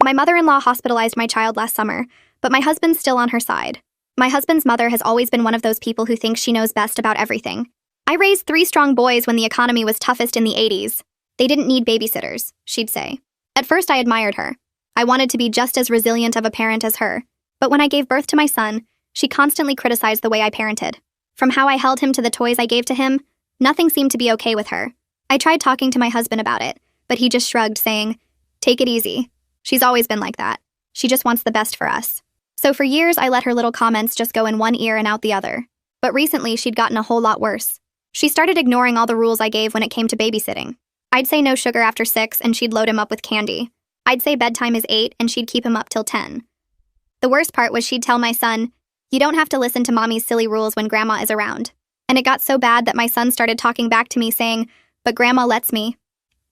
My mother-in-law hospitalized my child last summer, but my husband's still on her side. My husband's mother has always been one of those people who thinks she knows best about everything. I raised 3 strong boys when the economy was toughest in the 80s. They didn't need babysitters, she'd say. At first, I admired her. I wanted to be just as resilient of a parent as her. But when I gave birth to my son, she constantly criticized the way I parented. From how I held him to the toys I gave to him, nothing seemed to be okay with her. I tried talking to my husband about it, but he just shrugged, saying, "Take it easy. She's always been like that. She just wants the best for us." So for years, I let her little comments just go in one ear and out the other. But recently, she'd gotten a whole lot worse. She started ignoring all the rules I gave when it came to babysitting. I'd say no sugar after 6, and she'd load him up with candy. I'd say bedtime is 8, and she'd keep him up till 10. The worst part was she'd tell my son, "You don't have to listen to mommy's silly rules when grandma is around." And it got so bad that my son started talking back to me saying, "But grandma lets me."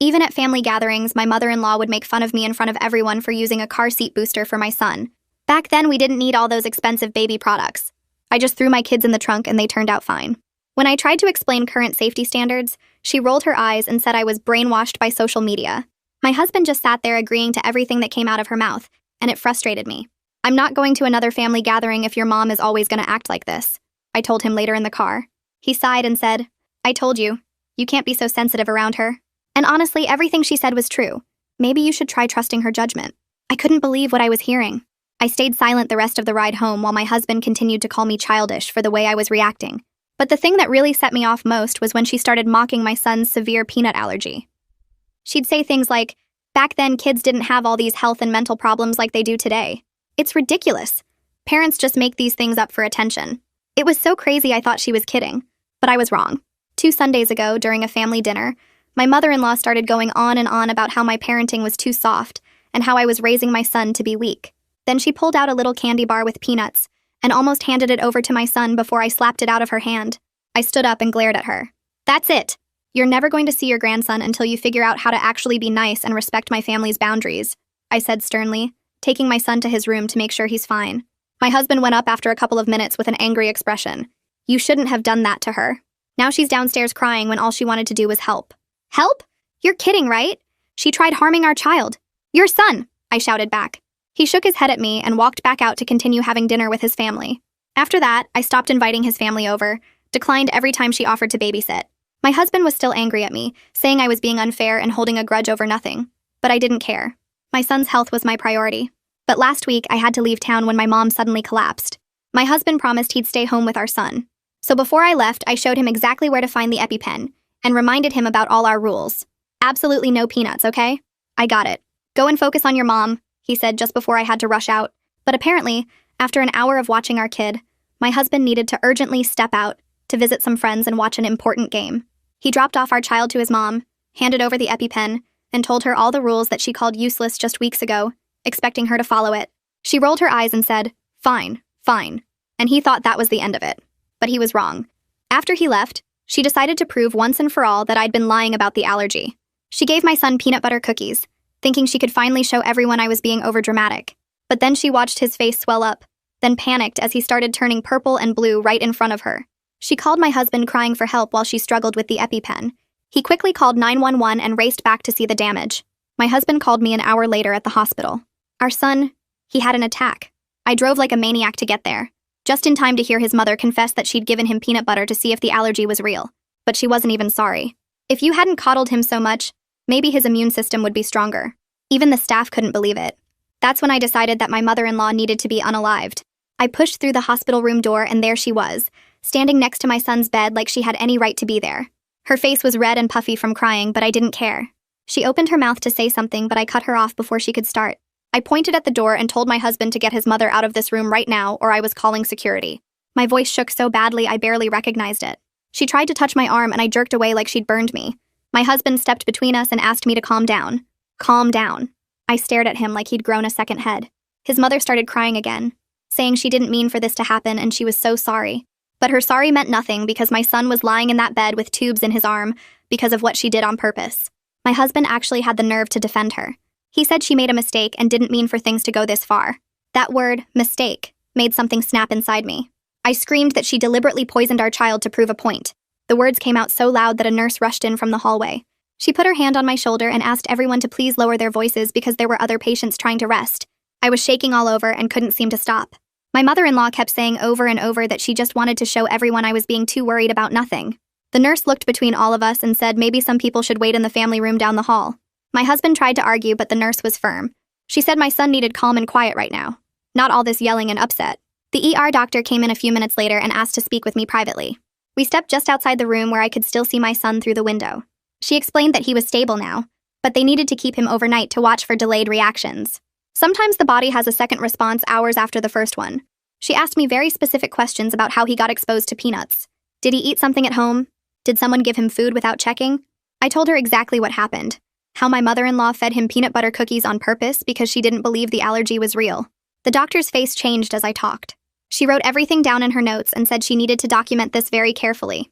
Even at family gatherings, my mother-in-law would make fun of me in front of everyone for using a car seat booster for my son. Back then, we didn't need all those expensive baby products. I just threw my kids in the trunk and they turned out fine. When I tried to explain current safety standards, she rolled her eyes and said I was brainwashed by social media. My husband just sat there agreeing to everything that came out of her mouth, and it frustrated me. "I'm not going to another family gathering if your mom is always going to act like this," I told him later in the car. He sighed and said, "I told you. You can't be so sensitive around her." And honestly, everything she said was true. Maybe you should try trusting her judgment. I couldn't believe what I was hearing. I stayed silent the rest of the ride home while my husband continued to call me childish for the way I was reacting. But the thing that really set me off most was when she started mocking my son's severe peanut allergy. She'd say things like, "Back then, kids didn't have all these health and mental problems like they do today. It's ridiculous. Parents just make these things up for attention." It was so crazy I thought she was kidding, but I was wrong. 2 Sundays ago, during a family dinner, my mother-in-law started going on and on about how my parenting was too soft and how I was raising my son to be weak. Then she pulled out a little candy bar with peanuts and almost handed it over to my son before I slapped it out of her hand. I stood up and glared at her. "That's it. You're never going to see your grandson until you figure out how to actually be nice and respect my family's boundaries," I said sternly, taking my son to his room to make sure he's fine. My husband went up after a couple of minutes with an angry expression. "You shouldn't have done that to her. Now she's downstairs crying when all she wanted to do was help." "Help? You're kidding, right? She tried harming our child. Your son," I shouted back. He shook his head at me and walked back out to continue having dinner with his family. After that, I stopped inviting his family over, declined every time she offered to babysit. My husband was still angry at me, saying I was being unfair and holding a grudge over nothing. But I didn't care. My son's health was my priority. But last week, I had to leave town when my mom suddenly collapsed. My husband promised he'd stay home with our son. So before I left, I showed him exactly where to find the EpiPen and reminded him about all our rules. "Absolutely no peanuts, okay?" "I got it. Go and focus on your mom," he said just before I had to rush out. But apparently, after an hour of watching our kid, my husband needed to urgently step out to visit some friends and watch an important game. He dropped off our child to his mom, handed over the EpiPen, and told her all the rules that she called useless just weeks ago, expecting her to follow it. She rolled her eyes and said, "Fine, fine," and he thought that was the end of it. But he was wrong. After he left, she decided to prove once and for all that I'd been lying about the allergy. She gave my son peanut butter cookies, thinking she could finally show everyone I was being overdramatic. But then she watched his face swell up, then panicked as he started turning purple and blue right in front of her. She called my husband crying for help while she struggled with the EpiPen. He quickly called 911 and raced back to see the damage. My husband called me an hour later at the hospital. Our son, he had an attack. I drove like a maniac to get there, just in time to hear his mother confess that she'd given him peanut butter to see if the allergy was real. But she wasn't even sorry. If you hadn't coddled him so much, maybe his immune system would be stronger. Even the staff couldn't believe it. That's when I decided that my mother-in-law needed to be unalived. I pushed through the hospital room door and there she was, standing next to my son's bed like she had any right to be there. Her face was red and puffy from crying, but I didn't care. She opened her mouth to say something, but I cut her off before she could start. I pointed at the door and told my husband to get his mother out of this room right now or I was calling security. My voice shook so badly I barely recognized it. She tried to touch my arm and I jerked away like she'd burned me. My husband stepped between us and asked me to calm down. Calm down. I stared at him like he'd grown a second head. His mother started crying again, saying she didn't mean for this to happen and she was so sorry. But her sorry meant nothing because my son was lying in that bed with tubes in his arm because of what she did on purpose. My husband actually had the nerve to defend her. He said she made a mistake and didn't mean for things to go this far. That word, mistake, made something snap inside me. I screamed that she deliberately poisoned our child to prove a point. The words came out so loud that a nurse rushed in from the hallway. She put her hand on my shoulder and asked everyone to please lower their voices because there were other patients trying to rest. I was shaking all over and couldn't seem to stop. My mother-in-law kept saying over and over that she just wanted to show everyone I was being too worried about nothing. The nurse looked between all of us and said maybe some people should wait in the family room down the hall. My husband tried to argue, but the nurse was firm. She said my son needed calm and quiet right now, not all this yelling and upset. The ER doctor came in a few minutes later and asked to speak with me privately. We stepped just outside the room where I could still see my son through the window. She explained that he was stable now, but they needed to keep him overnight to watch for delayed reactions. Sometimes the body has a second response hours after the first one. She asked me very specific questions about how he got exposed to peanuts. Did he eat something at home? Did someone give him food without checking? I told her exactly what happened. How my mother-in-law fed him peanut butter cookies on purpose because she didn't believe the allergy was real. The doctor's face changed as I talked. She wrote everything down in her notes and said she needed to document this very carefully.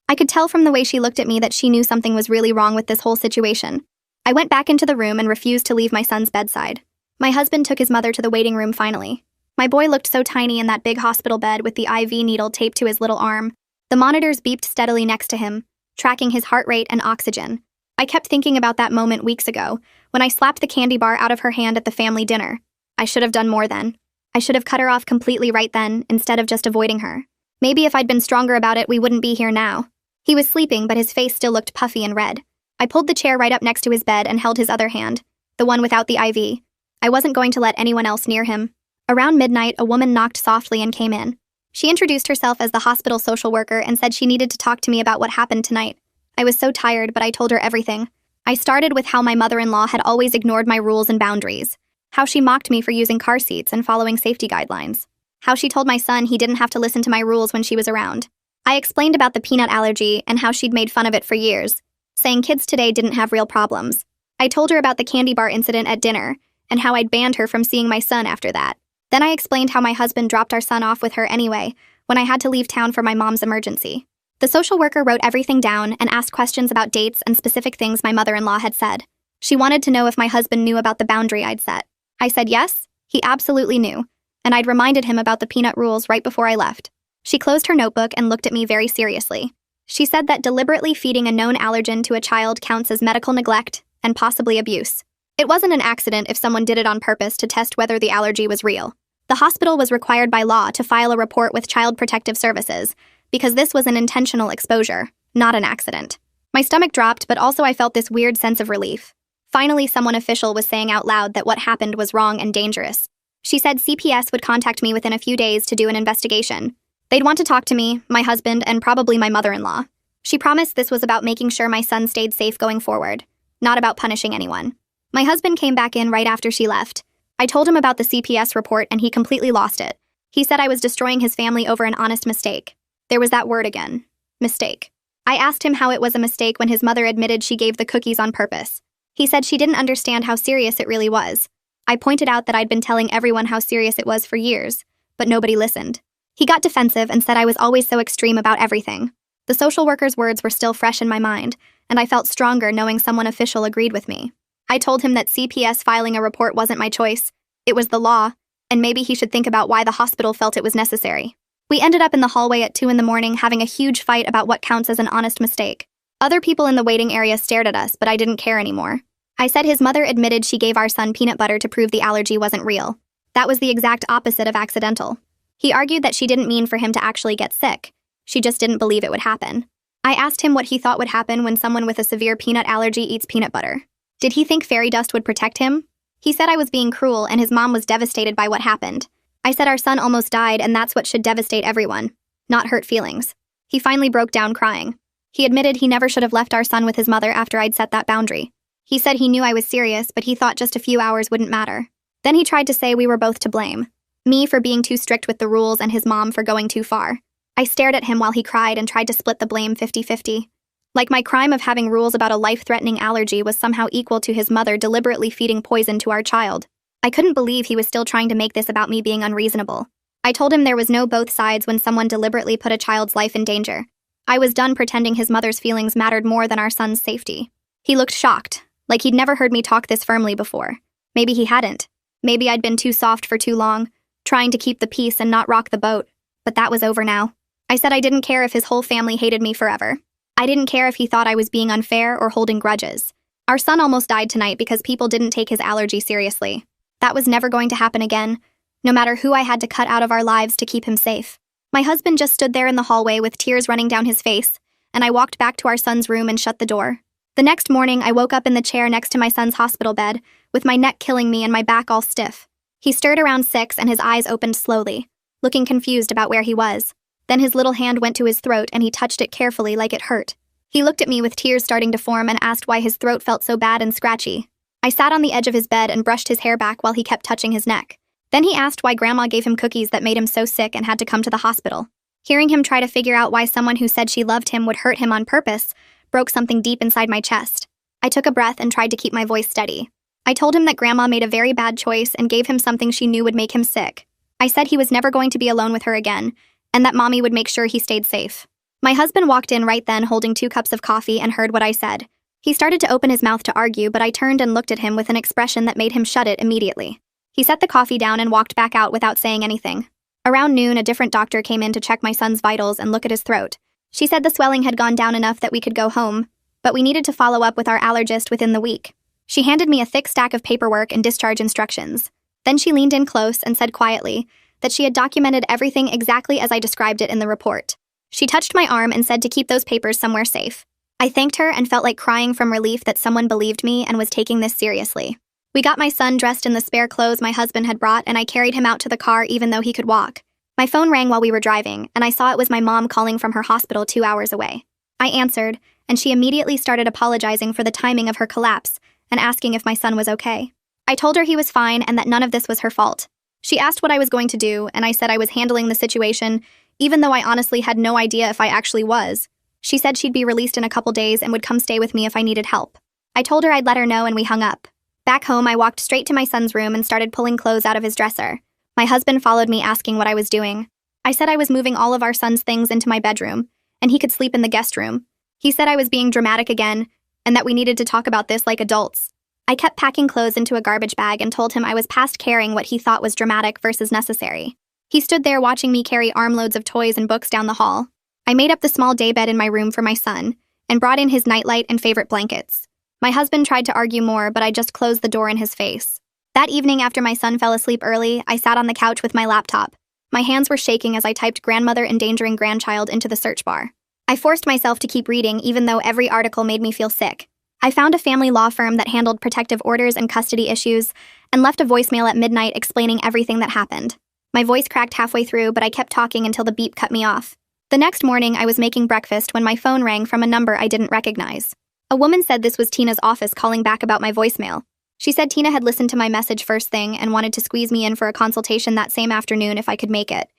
I could tell from the way she looked at me that she knew something was really wrong with this whole situation. I went back into the room and refused to leave my son's bedside. My husband took his mother to the waiting room finally. My boy looked so tiny in that big hospital bed with the IV needle taped to his little arm. The monitors beeped steadily next to him, tracking his heart rate and oxygen. I kept thinking about that moment weeks ago, when I slapped the candy bar out of her hand at the family dinner. I should have done more then. I should have cut her off completely right then, instead of just avoiding her. Maybe if I'd been stronger about it, we wouldn't be here now. He was sleeping, but his face still looked puffy and red. I pulled the chair right up next to his bed and held his other hand, the one without the IV. I wasn't going to let anyone else near him. Around midnight, a woman knocked softly and came in. She introduced herself as the hospital social worker and said she needed to talk to me about what happened tonight. I was so tired, but I told her everything. I started with how my mother-in-law had always ignored my rules and boundaries, how she mocked me for using car seats and following safety guidelines, how she told my son he didn't have to listen to my rules when she was around. I explained about the peanut allergy and how she'd made fun of it for years, saying kids today didn't have real problems. I told her about the candy bar incident at dinner and how I'd banned her from seeing my son after that. Then I explained how my husband dropped our son off with her anyway when I had to leave town for my mom's emergency. The social worker wrote everything down and asked questions about dates and specific things my mother-in-law had said. She wanted to know if my husband knew about the boundary I'd set. I said yes, he absolutely knew, and I'd reminded him about the peanut rules right before I left. She closed her notebook and looked at me very seriously. She said that deliberately feeding a known allergen to a child counts as medical neglect and possibly abuse. It wasn't an accident if someone did it on purpose to test whether the allergy was real. The hospital was required by law to file a report with Child Protective Services because this was an intentional exposure, not an accident. My stomach dropped, but also I felt this weird sense of relief. Finally, someone official was saying out loud that what happened was wrong and dangerous. She said CPS would contact me within a few days to do an investigation. They'd want to talk to me, my husband, and probably my mother-in-law. She promised this was about making sure my son stayed safe going forward, not about punishing anyone. My husband came back in right after she left. I told him about the CPS report and he completely lost it. He said I was destroying his family over an honest mistake. There was that word again. Mistake. I asked him how it was a mistake when his mother admitted she gave the cookies on purpose. He said she didn't understand how serious it really was. I pointed out that I'd been telling everyone how serious it was for years, but nobody listened. He got defensive and said I was always so extreme about everything. The social worker's words were still fresh in my mind, and I felt stronger knowing someone official agreed with me. I told him that CPS filing a report wasn't my choice. It was the law, and maybe he should think about why the hospital felt it was necessary. We ended up in the hallway at 2 a.m. having a huge fight about what counts as an honest mistake. Other people in the waiting area stared at us, but I didn't care anymore. I said his mother admitted she gave our son peanut butter to prove the allergy wasn't real. That was the exact opposite of accidental. He argued that she didn't mean for him to actually get sick. She just didn't believe it would happen. I asked him what he thought would happen when someone with a severe peanut allergy eats peanut butter. Did he think fairy dust would protect him? He said I was being cruel and his mom was devastated by what happened. I said our son almost died and that's what should devastate everyone, not hurt feelings. He finally broke down crying. He admitted he never should have left our son with his mother after I'd set that boundary. He said he knew I was serious, but he thought just a few hours wouldn't matter. Then he tried to say we were both to blame. Me for being too strict with the rules and his mom for going too far. I stared at him while he cried and tried to split the blame 50-50. Like my crime of having rules about a life-threatening allergy was somehow equal to his mother deliberately feeding poison to our child. I couldn't believe he was still trying to make this about me being unreasonable. I told him there was no both sides when someone deliberately put a child's life in danger. I was done pretending his mother's feelings mattered more than our son's safety. He looked shocked, like he'd never heard me talk this firmly before. Maybe he hadn't. Maybe I'd been too soft for too long, trying to keep the peace and not rock the boat. But that was over now. I said I didn't care if his whole family hated me forever. I didn't care if he thought I was being unfair or holding grudges. Our son almost died tonight because people didn't take his allergy seriously. That was never going to happen again, no matter who I had to cut out of our lives to keep him safe. My husband just stood there in the hallway with tears running down his face, and I walked back to our son's room and shut the door. The next morning, I woke up in the chair next to my son's hospital bed, with my neck killing me and my back all stiff. He stirred around 6 and his eyes opened slowly, looking confused about where he was. Then his little hand went to his throat and he touched it carefully like it hurt. He looked at me with tears starting to form and asked why his throat felt so bad and scratchy. I sat on the edge of his bed and brushed his hair back while he kept touching his neck. Then he asked why Grandma gave him cookies that made him so sick and had to come to the hospital. Hearing him try to figure out why someone who said she loved him would hurt him on purpose broke something deep inside my chest. I took a breath and tried to keep my voice steady. I told him that Grandma made a very bad choice and gave him something she knew would make him sick. I said he was never going to be alone with her again, and that Mommy would make sure he stayed safe. My husband walked in right then holding 2 cups of coffee and heard what I said. He started to open his mouth to argue, but I turned and looked at him with an expression that made him shut it immediately. He set the coffee down and walked back out without saying anything. Around noon, a different doctor came in to check my son's vitals and look at his throat. She said the swelling had gone down enough that we could go home, but we needed to follow up with our allergist within the week. She handed me a thick stack of paperwork and discharge instructions. Then she leaned in close and said quietly that she had documented everything exactly as I described it in the report. She touched my arm and said to keep those papers somewhere safe. I thanked her and felt like crying from relief that someone believed me and was taking this seriously. We got my son dressed in the spare clothes my husband had brought, and I carried him out to the car even though he could walk. My phone rang while we were driving, and I saw it was my mom calling from her hospital 2 hours away. I answered, and she immediately started apologizing for the timing of her collapse and asking if my son was okay. I told her he was fine and that none of this was her fault. She asked what I was going to do, and I said I was handling the situation, even though I honestly had no idea if I actually was. She said she'd be released in a couple days and would come stay with me if I needed help. I told her I'd let her know, and we hung up. Back home, I walked straight to my son's room and started pulling clothes out of his dresser. My husband followed me asking what I was doing. I said I was moving all of our son's things into my bedroom, and he could sleep in the guest room. He said I was being dramatic again, and that we needed to talk about this like adults. I kept packing clothes into a garbage bag and told him I was past caring what he thought was dramatic versus necessary. He stood there watching me carry armloads of toys and books down the hall. I made up the small daybed in my room for my son, and brought in his nightlight and favorite blankets. My husband tried to argue more, but I just closed the door in his face. That evening, after my son fell asleep early, I sat on the couch with my laptop. My hands were shaking as I typed "grandmother endangering grandchild" into the search bar. I forced myself to keep reading even though every article made me feel sick. I found a family law firm that handled protective orders and custody issues, and left a voicemail at midnight explaining everything that happened. My voice cracked halfway through, but I kept talking until the beep cut me off. The next morning, I was making breakfast when my phone rang from a number I didn't recognize. A woman said this was Tina's office calling back about my voicemail. She said Tina had listened to my message first thing and wanted to squeeze me in for a consultation that same afternoon if I could make it.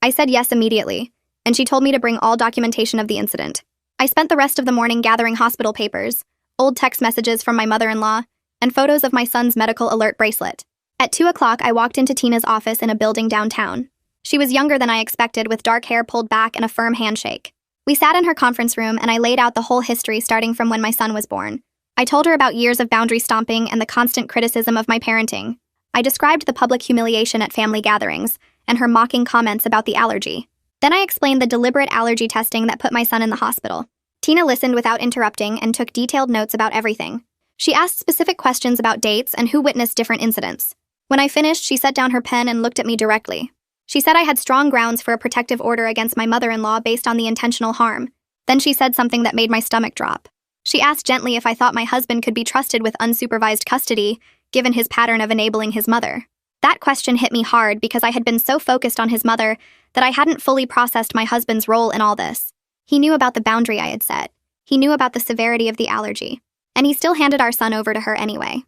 I said yes immediately, and she told me to bring all documentation of the incident. I spent the rest of the morning gathering hospital papers, old text messages from my mother-in-law, and photos of my son's medical alert bracelet. At 2 o'clock, I walked into Tina's office in a building downtown. She was younger than I expected, with dark hair pulled back and a firm handshake. We sat in her conference room, and I laid out the whole history starting from when my son was born. I told her about years of boundary stomping and the constant criticism of my parenting. I described the public humiliation at family gatherings and her mocking comments about the allergy. Then I explained the deliberate allergy testing that put my son in the hospital. Tina listened without interrupting and took detailed notes about everything. She asked specific questions about dates and who witnessed different incidents. When I finished, she set down her pen and looked at me directly. She said I had strong grounds for a protective order against my mother-in-law based on the intentional harm. Then she said something that made my stomach drop. She asked gently if I thought my husband could be trusted with unsupervised custody, given his pattern of enabling his mother. That question hit me hard because I had been so focused on his mother that I hadn't fully processed my husband's role in all this. He knew about the boundary I had set. He knew about the severity of the allergy. And he still handed our son over to her anyway.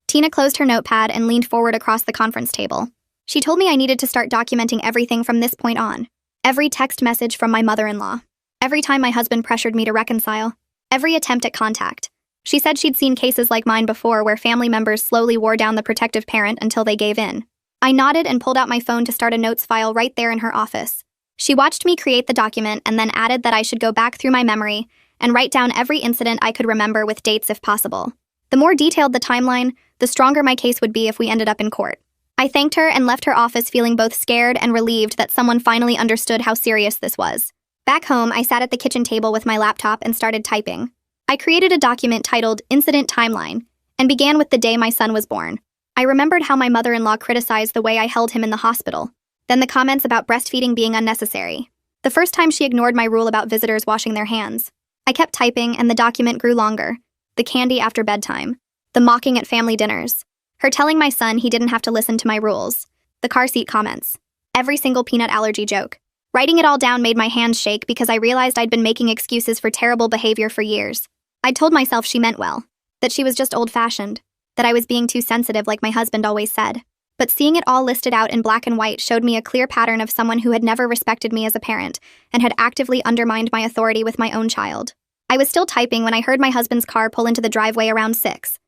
Tina closed her notepad and leaned forward across the conference table. She told me I needed to start documenting everything from this point on. Every text message from my mother-in-law. Every time my husband pressured me to reconcile. Every attempt at contact. She said she'd seen cases like mine before where family members slowly wore down the protective parent until they gave in. I nodded and pulled out my phone to start a notes file right there in her office. She watched me create the document and then added that I should go back through my memory and write down every incident I could remember with dates if possible. The more detailed the timeline, the stronger my case would be if we ended up in court. I thanked her and left her office feeling both scared and relieved that someone finally understood how serious this was. Back home, I sat at the kitchen table with my laptop and started typing. I created a document titled Incident Timeline and began with the day my son was born. I remembered how my mother-in-law criticized the way I held him in the hospital, then the comments about breastfeeding being unnecessary. The first time she ignored my rule about visitors washing their hands. I kept typing and the document grew longer. The candy after bedtime. The mocking at family dinners. Her telling my son he didn't have to listen to my rules. The car seat comments. Every single peanut allergy joke. Writing it all down made my hands shake because I realized I'd been making excuses for terrible behavior for years. I'd told myself she meant well. That she was just old-fashioned. That I was being too sensitive like my husband always said. But seeing it all listed out in black and white showed me a clear pattern of someone who had never respected me as a parent and had actively undermined my authority with my own child. I was still typing when I heard my husband's car pull into the driveway around 6.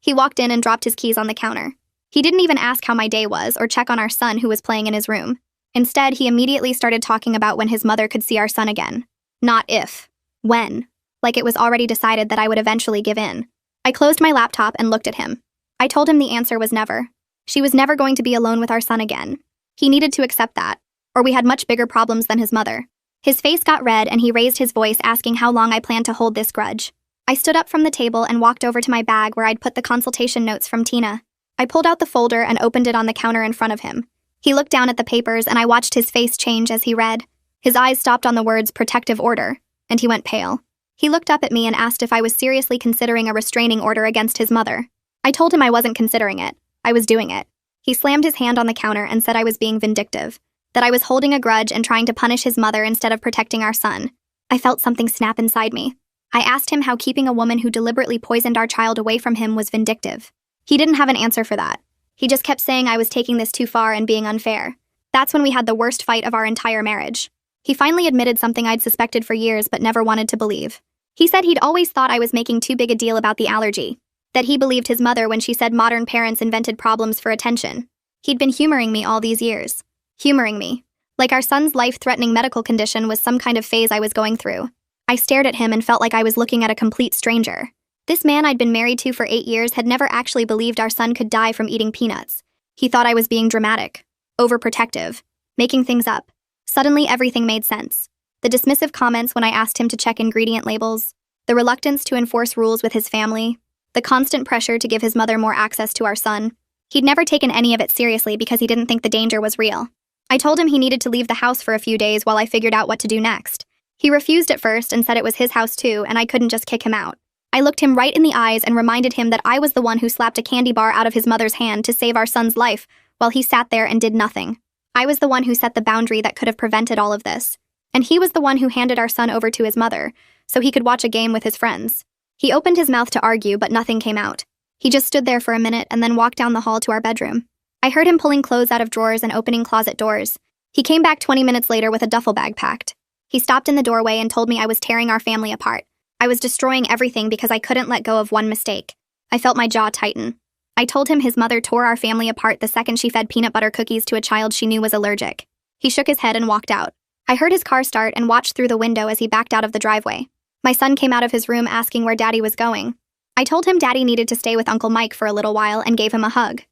He walked in and dropped his keys on the counter. He didn't even ask how my day was or check on our son who was playing in his room. Instead, he immediately started talking about when his mother could see our son again. Not if. When. Like it was already decided that I would eventually give in. I closed my laptop and looked at him. I told him the answer was never. She was never going to be alone with our son again. He needed to accept that, or we had much bigger problems than his mother. His face got red and he raised his voice asking how long I planned to hold this grudge. I stood up from the table and walked over to my bag where I'd put the consultation notes from Tina. I pulled out the folder and opened it on the counter in front of him. He looked down at the papers and I watched his face change as he read. His eyes stopped on the words protective order, and he went pale. He looked up at me and asked if I was seriously considering a restraining order against his mother. I told him I wasn't considering it. I was doing it. He slammed his hand on the counter and said I was being vindictive, that I was holding a grudge and trying to punish his mother instead of protecting our son. I felt something snap inside me. I asked him how keeping a woman who deliberately poisoned our child away from him was vindictive. He didn't have an answer for that. He just kept saying I was taking this too far and being unfair. That's when we had the worst fight of our entire marriage. He finally admitted something I'd suspected for years but never wanted to believe. He said he'd always thought I was making too big a deal about the allergy. That he believed his mother when she said modern parents invented problems for attention. He'd been humoring me all these years. Humoring me. Like our son's life-threatening medical condition was some kind of phase I was going through. I stared at him and felt like I was looking at a complete stranger. This man I'd been married to for 8 years had never actually believed our son could die from eating peanuts. He thought I was being dramatic, overprotective, making things up. Suddenly everything made sense. The dismissive comments when I asked him to check ingredient labels, the reluctance to enforce rules with his family, the constant pressure to give his mother more access to our son. He'd never taken any of it seriously because he didn't think the danger was real. I told him he needed to leave the house for a few days while I figured out what to do next. He refused at first and said it was his house too and I couldn't just kick him out. I looked him right in the eyes and reminded him that I was the one who slapped a candy bar out of his mother's hand to save our son's life while he sat there and did nothing. I was the one who set the boundary that could have prevented all of this. And he was the one who handed our son over to his mother so he could watch a game with his friends. He opened his mouth to argue, but nothing came out. He just stood there for a minute and then walked down the hall to our bedroom. I heard him pulling clothes out of drawers and opening closet doors. He came back 20 minutes later with a duffel bag packed. He stopped in the doorway and told me I was tearing our family apart. I was destroying everything because I couldn't let go of one mistake. I felt my jaw tighten. I told him his mother tore our family apart the second she fed peanut butter cookies to a child she knew was allergic. He shook his head and walked out. I heard his car start and watched through the window as he backed out of the driveway. My son came out of his room asking where Daddy was going. I told him Daddy needed to stay with Uncle Mike for a little while and gave him a hug.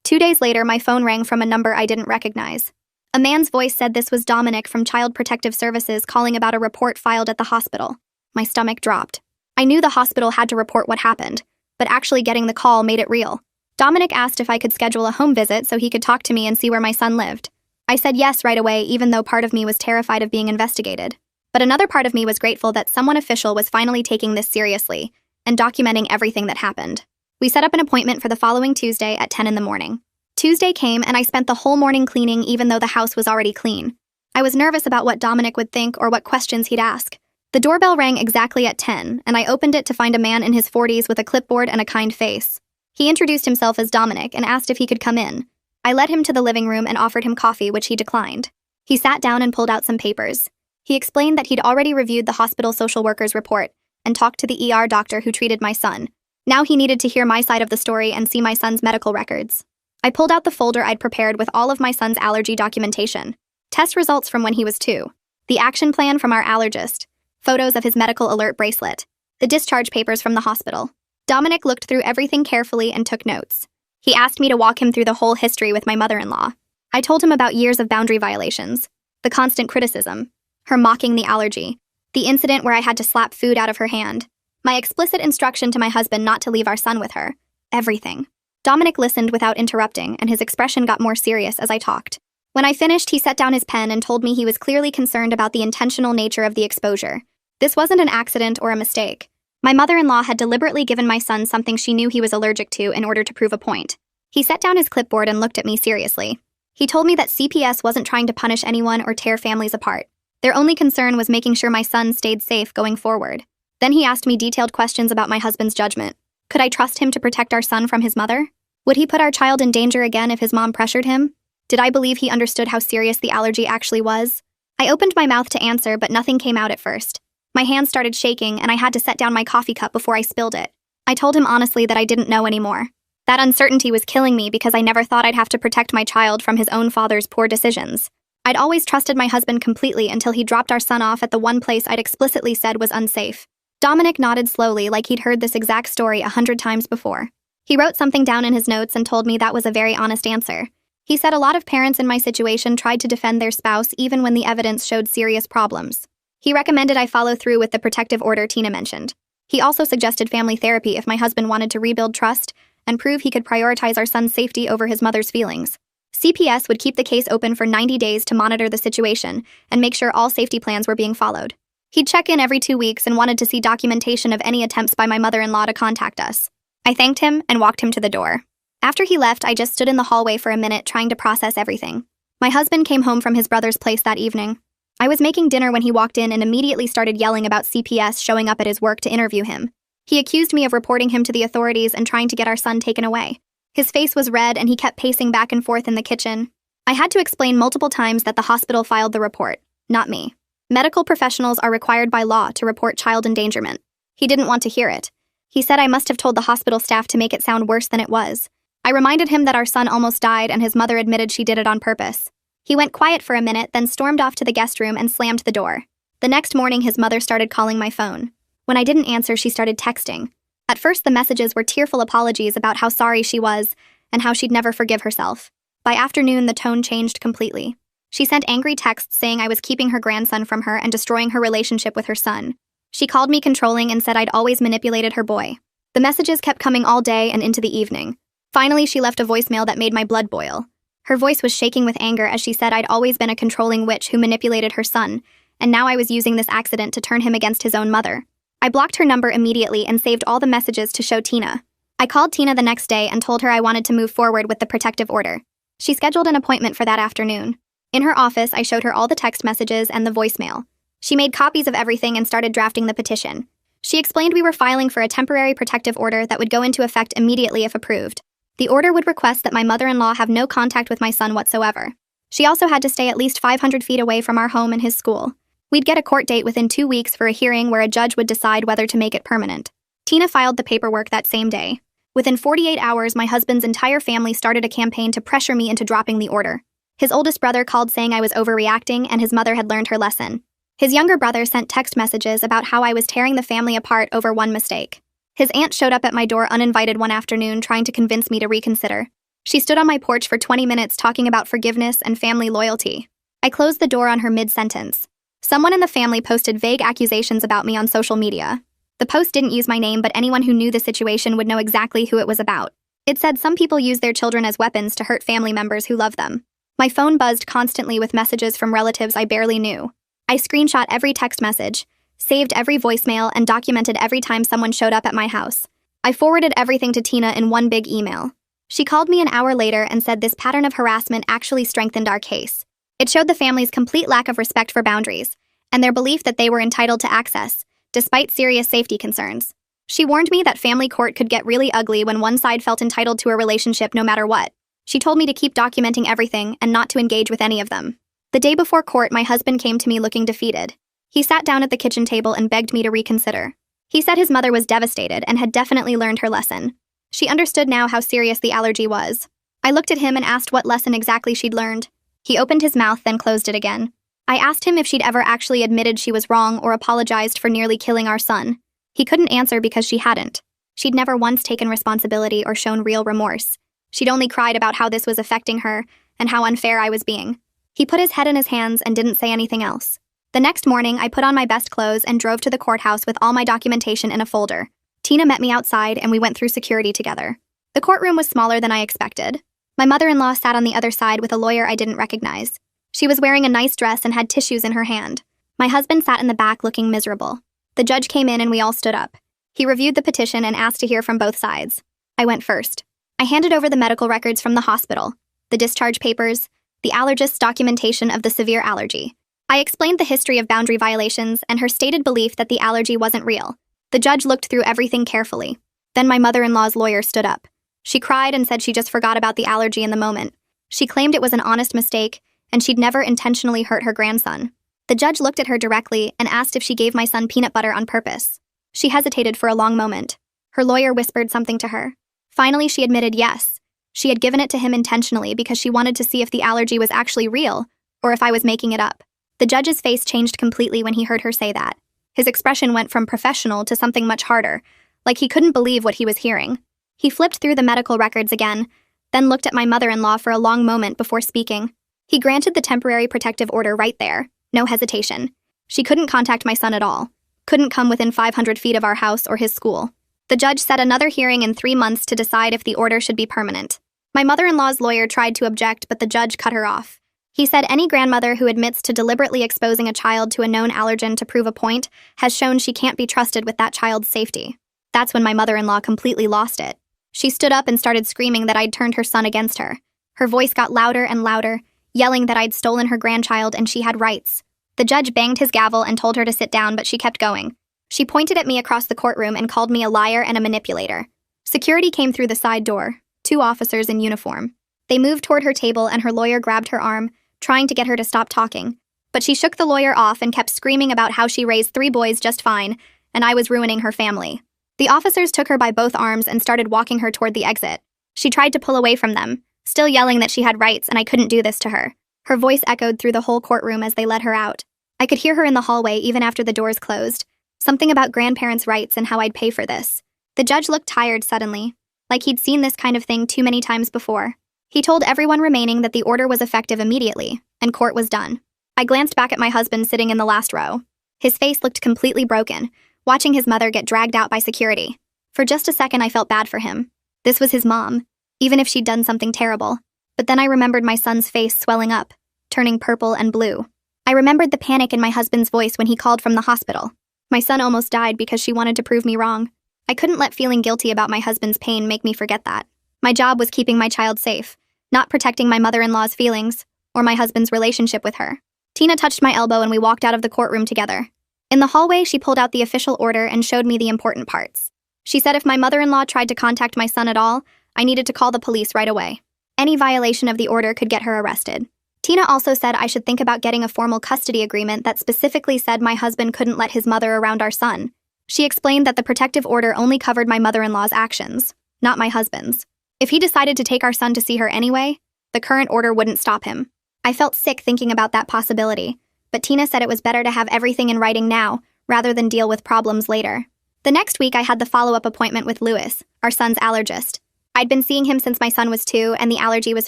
2 days later, my phone rang from a number I didn't recognize. A man's voice said this was Dominic from Child Protective Services calling about a report filed at the hospital. My stomach dropped. I knew the hospital had to report what happened, but actually getting the call made it real. Dominic asked if I could schedule a home visit so he could talk to me and see where my son lived. I said yes right away, even though part of me was terrified of being investigated. But another part of me was grateful that someone official was finally taking this seriously and documenting everything that happened. We set up an appointment for the following Tuesday at 10 in the morning. Tuesday came and I spent the whole morning cleaning even though the house was already clean. I was nervous about what Dominic would think or what questions he'd ask. The doorbell rang exactly at 10, and I opened it to find a man in his 40s with a clipboard and a kind face. He introduced himself as Dominic and asked if he could come in. I led him to the living room and offered him coffee, which he declined. He sat down and pulled out some papers. He explained that he'd already reviewed the hospital social worker's report and talked to the ER doctor who treated my son. Now he needed to hear my side of the story and see my son's medical records. I pulled out the folder I'd prepared with all of my son's allergy documentation. Test results from when he was 2. The action plan from our allergist. Photos of his medical alert bracelet. The discharge papers from the hospital. Dominic looked through everything carefully and took notes. He asked me to walk him through the whole history with my mother-in-law. I told him about years of boundary violations, the constant criticism, her mocking the allergy, the incident where I had to slap food out of her hand, my explicit instruction to my husband not to leave our son with her. Everything. Dominic listened without interrupting, and his expression got more serious as I talked. When I finished, he set down his pen and told me he was clearly concerned about the intentional nature of the exposure. This wasn't an accident or a mistake. My mother-in-law had deliberately given my son something she knew he was allergic to in order to prove a point. He set down his clipboard and looked at me seriously. He told me that CPS wasn't trying to punish anyone or tear families apart. Their only concern was making sure my son stayed safe going forward. Then he asked me detailed questions about my husband's judgment. Could I trust him to protect our son from his mother? Would he put our child in danger again if his mom pressured him? Did I believe he understood how serious the allergy actually was? I opened my mouth to answer, but nothing came out at first. My hands started shaking, and I had to set down my coffee cup before I spilled it. I told him honestly that I didn't know anymore. That uncertainty was killing me because I never thought I'd have to protect my child from his own father's poor decisions. I'd always trusted my husband completely until he dropped our son off at the one place I'd explicitly said was unsafe. Dominic nodded slowly like he'd heard this exact story 100 times before. He wrote something down in his notes and told me that was a very honest answer. He said a lot of parents in my situation tried to defend their spouse even when the evidence showed serious problems. He recommended I follow through with the protective order Tina mentioned. He also suggested family therapy if my husband wanted to rebuild trust and prove he could prioritize our son's safety over his mother's feelings. CPS would keep the case open for 90 days to monitor the situation and make sure all safety plans were being followed. He'd check in every 2 weeks and wanted to see documentation of any attempts by my mother-in-law to contact us. I thanked him and walked him to the door. After he left, I just stood in the hallway for a minute trying to process everything. My husband came home from his brother's place that evening. I was making dinner when he walked in and immediately started yelling about CPS showing up at his work to interview him. He accused me of reporting him to the authorities and trying to get our son taken away. His face was red and he kept pacing back and forth in the kitchen. I had to explain multiple times that the hospital filed the report, not me. Medical professionals are required by law to report child endangerment. He didn't want to hear it. He said I must have told the hospital staff to make it sound worse than it was. I reminded him that our son almost died and his mother admitted she did it on purpose. He went quiet for a minute, then stormed off to the guest room and slammed the door. The next morning, his mother started calling my phone. When I didn't answer, she started texting. At first, the messages were tearful apologies about how sorry she was and how she'd never forgive herself. By afternoon, the tone changed completely. She sent angry texts saying I was keeping her grandson from her and destroying her relationship with her son. She called me controlling and said I'd always manipulated her boy. The messages kept coming all day and into the evening. Finally, she left a voicemail that made my blood boil. Her voice was shaking with anger as she said I'd always been a controlling witch who manipulated her son, and now I was using this accident to turn him against his own mother. I blocked her number immediately and saved all the messages to show Tina. I called Tina the next day and told her I wanted to move forward with the protective order. She scheduled an appointment for that afternoon. In her office, I showed her all the text messages and the voicemail. She made copies of everything and started drafting the petition. She explained we were filing for a temporary protective order that would go into effect immediately if approved. The order would request that my mother-in-law have no contact with my son whatsoever. She also had to stay at least 500 feet away from our home and his school. We'd get a court date within 2 weeks for a hearing where a judge would decide whether to make it permanent. Tina filed the paperwork that same day. Within 48 hours, my husband's entire family started a campaign to pressure me into dropping the order. His oldest brother called saying I was overreacting and his mother had learned her lesson. His younger brother sent text messages about how I was tearing the family apart over one mistake. His aunt showed up at my door uninvited one afternoon trying to convince me to reconsider. She stood on my porch for 20 minutes talking about forgiveness and family loyalty. I closed the door on her mid-sentence. Someone in the family posted vague accusations about me on social media. The post didn't use my name, but anyone who knew the situation would know exactly who it was about. It said some people use their children as weapons to hurt family members who love them. My phone buzzed constantly with messages from relatives I barely knew. I screenshot every text message, saved every voicemail, and documented every time someone showed up at my house. I forwarded everything to Tina in one big email. She called me an hour later and said this pattern of harassment actually strengthened our case. It showed the family's complete lack of respect for boundaries, and their belief that they were entitled to access, despite serious safety concerns. She warned me that family court could get really ugly when one side felt entitled to a relationship no matter what. She told me to keep documenting everything and not to engage with any of them. The day before court, my husband came to me looking defeated. He sat down at the kitchen table and begged me to reconsider. He said his mother was devastated and had definitely learned her lesson. She understood now how serious the allergy was. I looked at him and asked what lesson exactly she'd learned. He opened his mouth, then closed it again. I asked him if she'd ever actually admitted she was wrong or apologized for nearly killing our son. He couldn't answer because she hadn't. She'd never once taken responsibility or shown real remorse. She'd only cried about how this was affecting her and how unfair I was being. He put his head in his hands and didn't say anything else. The next morning, I put on my best clothes and drove to the courthouse with all my documentation in a folder. Tina met me outside and we went through security together. The courtroom was smaller than I expected. My mother-in-law sat on the other side with a lawyer I didn't recognize. She was wearing a nice dress and had tissues in her hand. My husband sat in the back looking miserable. The judge came in and we all stood up. He reviewed the petition and asked to hear from both sides. I went first. I handed over the medical records from the hospital, the discharge papers, the allergist's documentation of the severe allergy. I explained the history of boundary violations and her stated belief that the allergy wasn't real. The judge looked through everything carefully. Then my mother-in-law's lawyer stood up. She cried and said she just forgot about the allergy in the moment. She claimed it was an honest mistake, and she'd never intentionally hurt her grandson. The judge looked at her directly and asked if she gave my son peanut butter on purpose. She hesitated for a long moment. Her lawyer whispered something to her. Finally, she admitted yes. She had given it to him intentionally because she wanted to see if the allergy was actually real, or if I was making it up. The judge's face changed completely when he heard her say that. His expression went from professional to something much harder, like he couldn't believe what he was hearing. He flipped through the medical records again, then looked at my mother-in-law for a long moment before speaking. He granted the temporary protective order right there, no hesitation. She couldn't contact my son at all, couldn't come within 500 feet of our house or his school. The judge set another hearing in 3 months to decide if the order should be permanent. My mother-in-law's lawyer tried to object, but the judge cut her off. He said any grandmother who admits to deliberately exposing a child to a known allergen to prove a point has shown she can't be trusted with that child's safety. That's when my mother-in-law completely lost it. She stood up and started screaming that I'd turned her son against her. Her voice got louder and louder, yelling that I'd stolen her grandchild and she had rights. The judge banged his gavel and told her to sit down, but she kept going. She pointed at me across the courtroom and called me a liar and a manipulator. Security came through the side door, 2 officers in uniform. They moved toward her table and her lawyer grabbed her arm, trying to get her to stop talking. But she shook the lawyer off and kept screaming about how she raised 3 boys just fine, and I was ruining her family. The officers took her by both arms and started walking her toward the exit. She tried to pull away from them, still yelling that she had rights and I couldn't do this to her. Her voice echoed through the whole courtroom as they led her out. I could hear her in the hallway even after the doors closed. Something about grandparents' rights and how I'd pay for this. The judge looked tired suddenly, like he'd seen this kind of thing too many times before. He told everyone remaining that the order was effective immediately, and court was done. I glanced back at my husband sitting in the last row. His face looked completely broken, watching his mother get dragged out by security. For just a second, I felt bad for him. This was his mom, even if she'd done something terrible. But then I remembered my son's face swelling up, turning purple and blue. I remembered the panic in my husband's voice when he called from the hospital. My son almost died because she wanted to prove me wrong. I couldn't let feeling guilty about my husband's pain make me forget that. My job was keeping my child safe, not protecting my mother-in-law's feelings or my husband's relationship with her. Tina touched my elbow and we walked out of the courtroom together. In the hallway, she pulled out the official order and showed me the important parts. She said if my mother-in-law tried to contact my son at all, I needed to call the police right away. Any violation of the order could get her arrested. Tina also said I should think about getting a formal custody agreement that specifically said my husband couldn't let his mother around our son. She explained that the protective order only covered my mother-in-law's actions, not my husband's. If he decided to take our son to see her anyway, the current order wouldn't stop him. I felt sick thinking about that possibility, but Tina said it was better to have everything in writing now, rather than deal with problems later. The next week I had the follow-up appointment with Louis, our son's allergist. I'd been seeing him since my son was 2 and the allergy was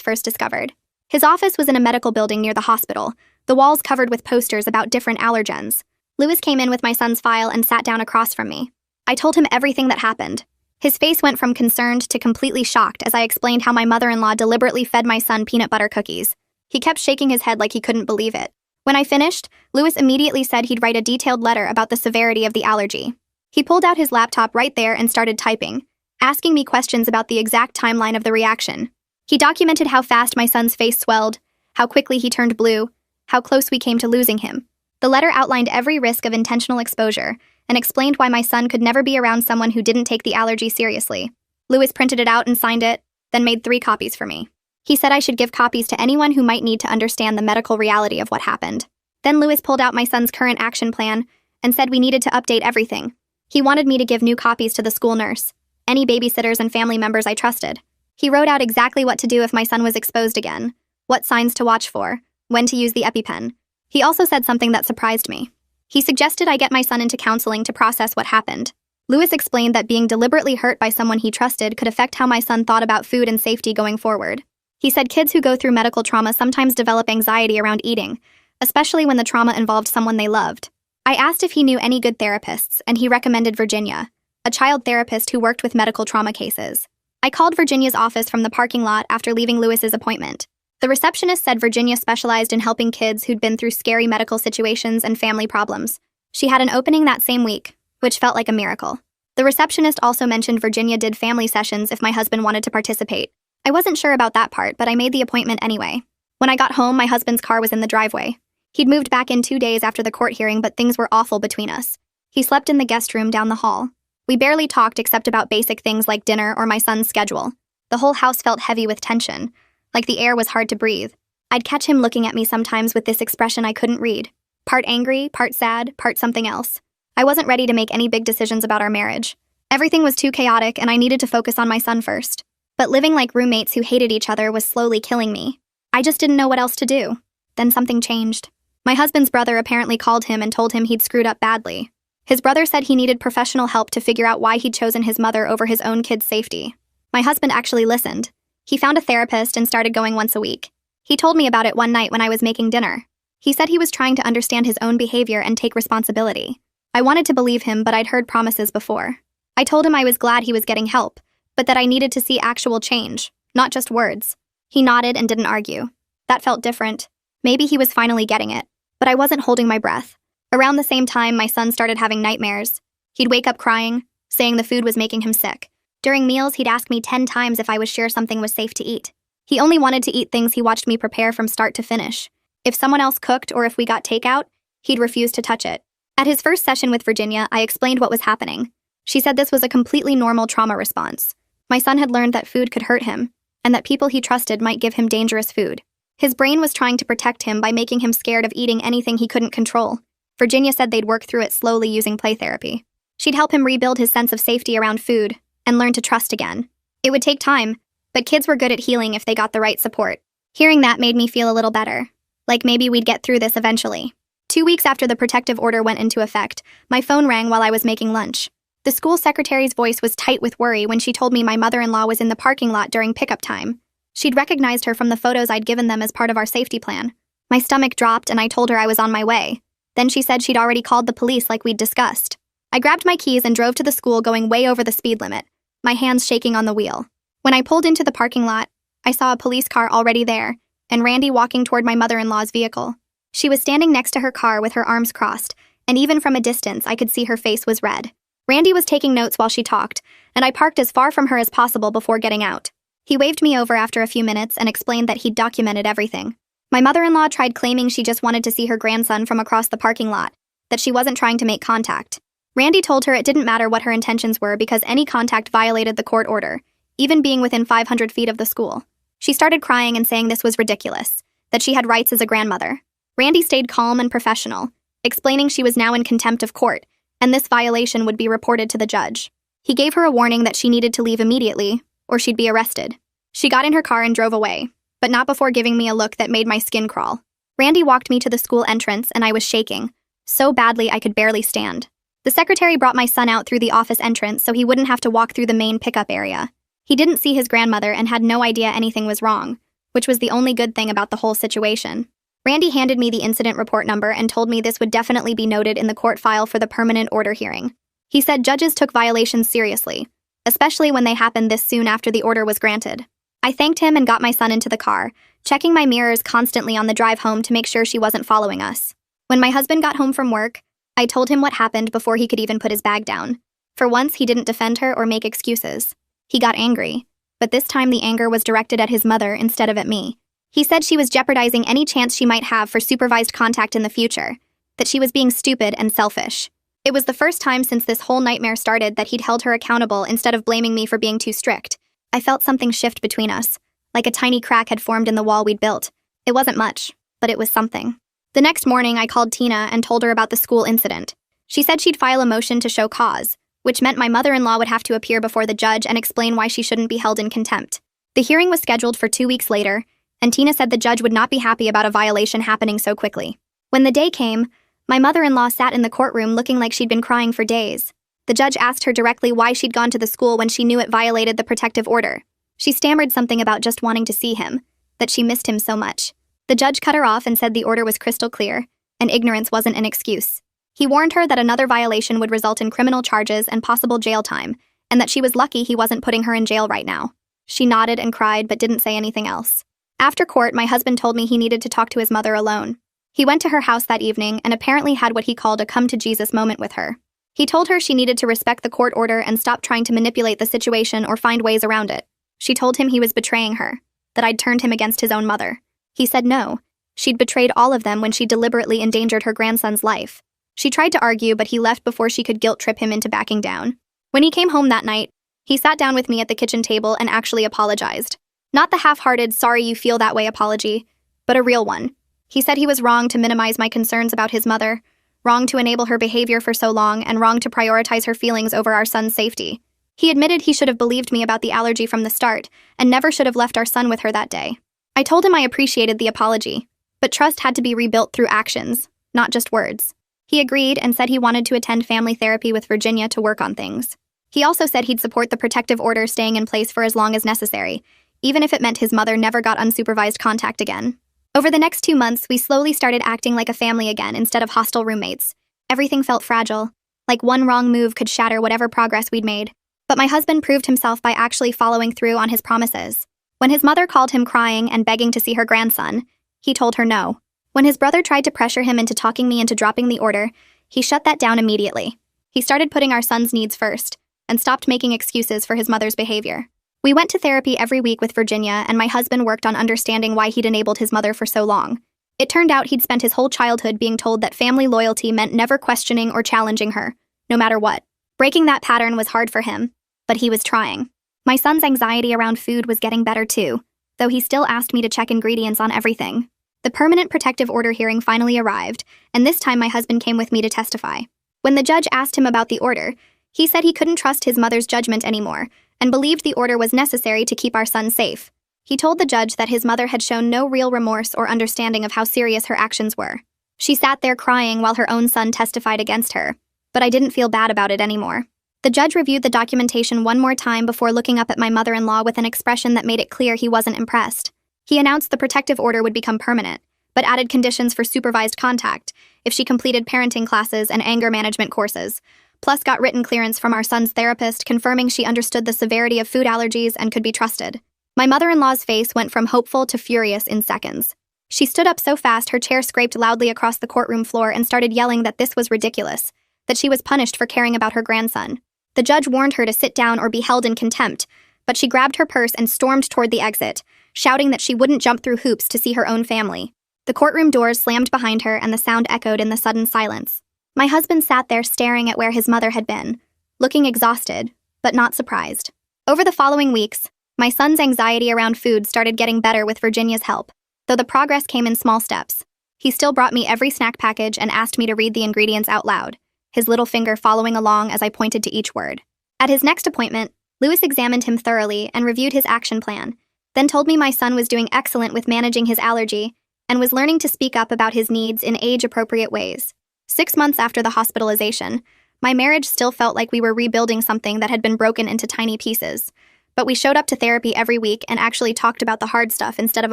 first discovered. His office was in a medical building near the hospital, the walls covered with posters about different allergens. Louis came in with my son's file and sat down across from me. I told him everything that happened. His face went from concerned to completely shocked as I explained how my mother-in-law deliberately fed my son peanut butter cookies. He kept shaking his head like he couldn't believe it. When I finished, Louis immediately said he'd write a detailed letter about the severity of the allergy. He pulled out his laptop right there and started typing, asking me questions about the exact timeline of the reaction. He documented how fast my son's face swelled, how quickly he turned blue, how close we came to losing him. The letter outlined every risk of intentional exposure and explained why my son could never be around someone who didn't take the allergy seriously. Louis printed it out and signed it, then made 3 copies for me. He said I should give copies to anyone who might need to understand the medical reality of what happened. Then Louis pulled out my son's current action plan and said we needed to update everything. He wanted me to give new copies to the school nurse, any babysitters and family members I trusted. He wrote out exactly what to do if my son was exposed again, what signs to watch for, when to use the EpiPen. He also said something that surprised me. He suggested I get my son into counseling to process what happened. Louis explained that being deliberately hurt by someone he trusted could affect how my son thought about food and safety going forward. He said kids who go through medical trauma sometimes develop anxiety around eating, especially when the trauma involved someone they loved. I asked if he knew any good therapists, and he recommended Virginia, a child therapist who worked with medical trauma cases. I called Virginia's office from the parking lot after leaving Lewis's appointment. The receptionist said Virginia specialized in helping kids who'd been through scary medical situations and family problems. She had an opening that same week, which felt like a miracle. The receptionist also mentioned Virginia did family sessions if my husband wanted to participate. I wasn't sure about that part, but I made the appointment anyway. When I got home, my husband's car was in the driveway. He'd moved back in 2 days after the court hearing, but things were awful between us. He slept in the guest room down the hall. We barely talked except about basic things like dinner or my son's schedule. The whole house felt heavy with tension, like the air was hard to breathe. I'd catch him looking at me sometimes with this expression I couldn't read. Part angry, part sad, part something else. I wasn't ready to make any big decisions about our marriage. Everything was too chaotic and I needed to focus on my son first. But living like roommates who hated each other was slowly killing me. I just didn't know what else to do. Then something changed. My husband's brother apparently called him and told him he'd screwed up badly. His brother said he needed professional help to figure out why he'd chosen his mother over his own kid's safety. My husband actually listened. He found a therapist and started going once a week. He told me about it one night when I was making dinner. He said he was trying to understand his own behavior and take responsibility. I wanted to believe him, but I'd heard promises before. I told him I was glad he was getting help, but that I needed to see actual change, not just words. He nodded and didn't argue. That felt different. Maybe he was finally getting it, but I wasn't holding my breath. Around the same time, my son started having nightmares. He'd wake up crying, saying the food was making him sick. During meals, he'd ask me 10 times if I was sure something was safe to eat. He only wanted to eat things he watched me prepare from start to finish. If someone else cooked or if we got takeout, he'd refuse to touch it. At his first session with Virginia, I explained what was happening. She said this was a completely normal trauma response. My son had learned that food could hurt him, and that people he trusted might give him dangerous food. His brain was trying to protect him by making him scared of eating anything he couldn't control. Virginia said they'd work through it slowly using play therapy. She'd help him rebuild his sense of safety around food and learn to trust again. It would take time, but kids were good at healing if they got the right support. Hearing that made me feel a little better. Like maybe we'd get through this eventually. 2 weeks after the protective order went into effect, my phone rang while I was making lunch. The school secretary's voice was tight with worry when she told me my mother-in-law was in the parking lot during pickup time. She'd recognized her from the photos I'd given them as part of our safety plan. My stomach dropped and I told her I was on my way. Then she said she'd already called the police like we'd discussed. I grabbed my keys and drove to the school going way over the speed limit, my hands shaking on the wheel. When I pulled into the parking lot, I saw a police car already there, and Randy walking toward my mother-in-law's vehicle. She was standing next to her car with her arms crossed, and even from a distance I could see her face was red. Randy was taking notes while she talked, and I parked as far from her as possible before getting out. He waved me over after a few minutes and explained that he'd documented everything. My mother-in-law tried claiming she just wanted to see her grandson from across the parking lot, that she wasn't trying to make contact. Randy told her it didn't matter what her intentions were because any contact violated the court order, even being within 500 feet of the school. She started crying and saying this was ridiculous, that she had rights as a grandmother. Randy stayed calm and professional, explaining she was now in contempt of court, and this violation would be reported to the judge. He gave her a warning that she needed to leave immediately, or she'd be arrested. She got in her car and drove away, but not before giving me a look that made my skin crawl. Randy walked me to the school entrance and I was shaking, so badly I could barely stand. The secretary brought my son out through the office entrance so he wouldn't have to walk through the main pickup area. He didn't see his grandmother and had no idea anything was wrong, which was the only good thing about the whole situation. Randy handed me the incident report number and told me this would definitely be noted in the court file for the permanent order hearing. He said judges took violations seriously, especially when they happened this soon after the order was granted. I thanked him and got my son into the car, checking my mirrors constantly on the drive home to make sure she wasn't following us. When my husband got home from work, I told him what happened before he could even put his bag down. For once, he didn't defend her or make excuses. He got angry, but this time the anger was directed at his mother instead of at me. He said she was jeopardizing any chance she might have for supervised contact in the future, that she was being stupid and selfish. It was the first time since this whole nightmare started that he'd held her accountable instead of blaming me for being too strict. I felt something shift between us, like a tiny crack had formed in the wall we'd built. It wasn't much, but it was something. The next morning, I called Tina and told her about the school incident. She said she'd file a motion to show cause, which meant my mother-in-law would have to appear before the judge and explain why she shouldn't be held in contempt. The hearing was scheduled for 2 weeks later, and Tina said the judge would not be happy about a violation happening so quickly. When the day came, my mother-in-law sat in the courtroom looking like she'd been crying for days. The judge asked her directly why she'd gone to the school when she knew it violated the protective order. She stammered something about just wanting to see him, that she missed him so much. The judge cut her off and said the order was crystal clear, and ignorance wasn't an excuse. He warned her that another violation would result in criminal charges and possible jail time, and that she was lucky he wasn't putting her in jail right now. She nodded and cried but didn't say anything else. After court, my husband told me he needed to talk to his mother alone. He went to her house that evening and apparently had what he called a come-to-Jesus moment with her. He told her she needed to respect the court order and stop trying to manipulate the situation or find ways around it. She told him he was betraying her, that I'd turned him against his own mother. He said no. She'd betrayed all of them when she deliberately endangered her grandson's life. She tried to argue, but he left before she could guilt-trip him into backing down. When he came home that night, he sat down with me at the kitchen table and actually apologized. Not the half-hearted, sorry you feel that way apology, but a real one. He said he was wrong to minimize my concerns about his mother, wrong to enable her behavior for so long, and wrong to prioritize her feelings over our son's safety. He admitted he should have believed me about the allergy from the start, and never should have left our son with her that day. I told him I appreciated the apology, but trust had to be rebuilt through actions, not just words. He agreed and said he wanted to attend family therapy with Virginia to work on things. He also said he'd support the protective order staying in place for as long as necessary, even if it meant his mother never got unsupervised contact again. Over the next 2 months, we slowly started acting like a family again instead of hostile roommates. Everything felt fragile, like one wrong move could shatter whatever progress we'd made. But my husband proved himself by actually following through on his promises. When his mother called him crying and begging to see her grandson, he told her no. When his brother tried to pressure him into talking me into dropping the order, he shut that down immediately. He started putting our son's needs first, and stopped making excuses for his mother's behavior. We went to therapy every week with Virginia, and my husband worked on understanding why he'd enabled his mother for so long. It turned out he'd spent his whole childhood being told that family loyalty meant never questioning or challenging her, no matter what. Breaking that pattern was hard for him, but he was trying. My son's anxiety around food was getting better too, though he still asked me to check ingredients on everything. The permanent protective order hearing finally arrived, and this time my husband came with me to testify. When the judge asked him about the order, he said he couldn't trust his mother's judgment anymore, and believed the order was necessary to keep our son safe. He told the judge that his mother had shown no real remorse or understanding of how serious her actions were. She sat there crying while her own son testified against her, but I didn't feel bad about it anymore. The judge reviewed the documentation one more time before looking up at my mother-in-law with an expression that made it clear he wasn't impressed. He announced the protective order would become permanent, but added conditions for supervised contact if she completed parenting classes and anger management courses, plus got written clearance from our son's therapist confirming she understood the severity of food allergies and could be trusted. My mother-in-law's face went from hopeful to furious in seconds. She stood up so fast her chair scraped loudly across the courtroom floor and started yelling that this was ridiculous, that she was punished for caring about her grandson. The judge warned her to sit down or be held in contempt, but she grabbed her purse and stormed toward the exit, shouting that she wouldn't jump through hoops to see her own family. The courtroom doors slammed behind her and the sound echoed in the sudden silence. My husband sat there staring at where his mother had been, looking exhausted, but not surprised. Over the following weeks, my son's anxiety around food started getting better with Virginia's help, though the progress came in small steps. He still brought me every snack package and asked me to read the ingredients out loud, his little finger following along as I pointed to each word. At his next appointment, Lewis examined him thoroughly and reviewed his action plan, then told me my son was doing excellent with managing his allergy and was learning to speak up about his needs in age-appropriate ways. 6 months after the hospitalization, my marriage still felt like we were rebuilding something that had been broken into tiny pieces, but we showed up to therapy every week and actually talked about the hard stuff instead of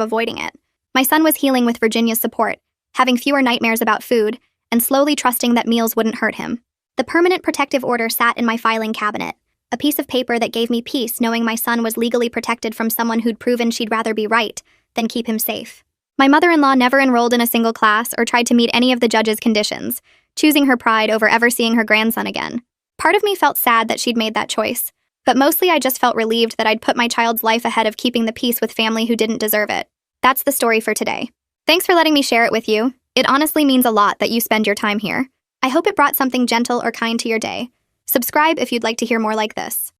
avoiding it. My son was healing with Virginia's support, having fewer nightmares about food, and slowly trusting that meals wouldn't hurt him. The permanent protective order sat in my filing cabinet, a piece of paper that gave me peace knowing my son was legally protected from someone who'd proven she'd rather be right than keep him safe. My mother-in-law never enrolled in a single class or tried to meet any of the judge's conditions, choosing her pride over ever seeing her grandson again. Part of me felt sad that she'd made that choice, but mostly I just felt relieved that I'd put my child's life ahead of keeping the peace with family who didn't deserve it. That's the story for today. Thanks for letting me share it with you. It honestly means a lot that you spend your time here. I hope it brought something gentle or kind to your day. Subscribe if you'd like to hear more like this.